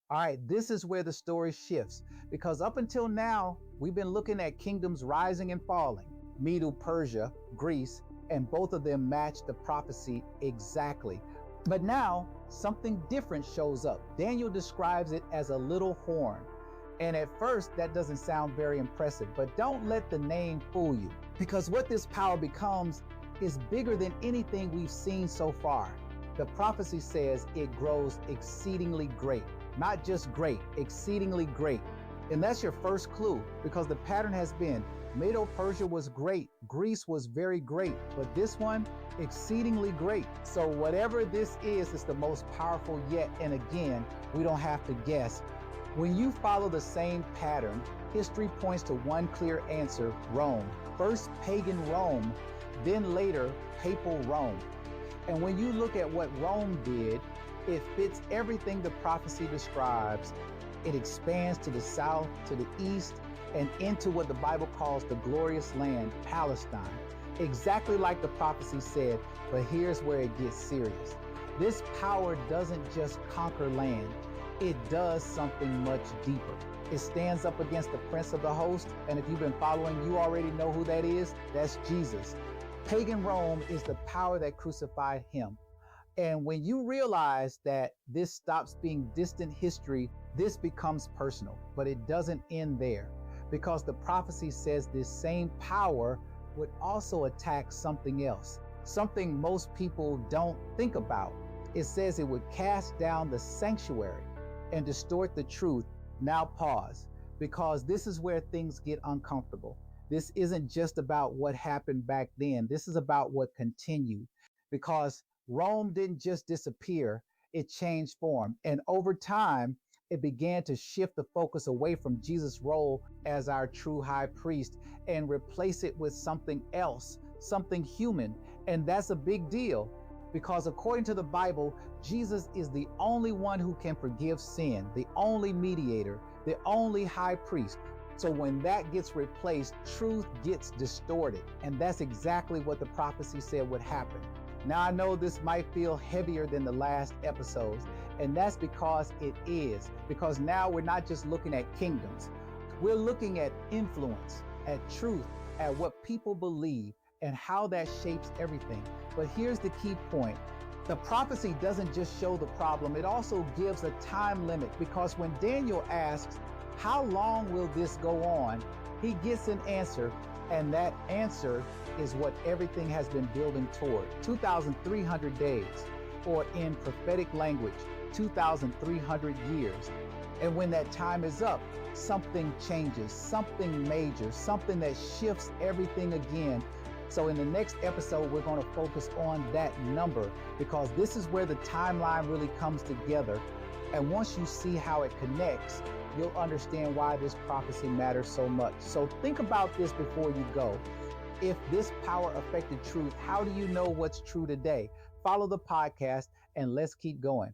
All right, this is where the story shifts because up until now, we've been looking at kingdoms rising and falling. Medo Persia, Greece, and both of them match the prophecy exactly. But now, something different shows up. Daniel describes it as a little horn. And at first, that doesn't sound very impressive, but don't let the name fool you because what this power becomes is bigger than anything we've seen so far. The prophecy says it grows exceedingly great. Not just great, exceedingly great. And that's your first clue because the pattern has been Medo-Persia was great, Greece was very great, but this one, exceedingly great. So whatever this is, it's the most powerful yet. And again, we don't have to guess. When you follow the same pattern, history points to one clear answer: Rome. First pagan Rome, then later papal Rome. And when you look at what Rome did, it fits everything the prophecy describes. It expands to the south, to the east, and into what the Bible calls the glorious land, Palestine. Exactly like the prophecy said, but here's where it gets serious. This power doesn't just conquer land, it does something much deeper. It stands up against the prince of the host, and if you've been following, you already know who that is. That's Jesus. Pagan Rome is the power that crucified him. And when you realize that this stops being distant history, this becomes personal. But it doesn't end there because the prophecy says this same power would also attack something else, something most people don't think about. It says it would cast down the sanctuary and distort the truth. Now pause, because this is where things get uncomfortable. This isn't just about what happened back then. This is about what continued because Rome didn't just disappear, it changed form. And over time, it began to shift the focus away from Jesus' role as our true high priest and replace it with something else, something human. And that's a big deal because according to the Bible, Jesus is the only one who can forgive sin, the only mediator, the only high priest. So when that gets replaced, truth gets distorted. And that's exactly what the prophecy said would happen. Now I know this might feel heavier than the last episodes, and that's because it is. Because now we're not just looking at kingdoms, we're looking at influence, at truth, at what people believe, and how that shapes everything. But here's the key point. The prophecy doesn't just show the problem, it also gives a time limit because when Daniel asks, how long will this go on? He gets an answer, and that answer is what everything has been building toward. 2,300 days, or in prophetic language, 2,300 years. And when that time is up, something changes, something major, something that shifts everything again. So in the next episode, we're going to focus on that number because this is where the timeline really comes together. And once you see how it connects, you'll understand why this prophecy matters so much. So think about this before you go. If this power affected truth, how do you know what's true today? Follow the podcast and let's keep going.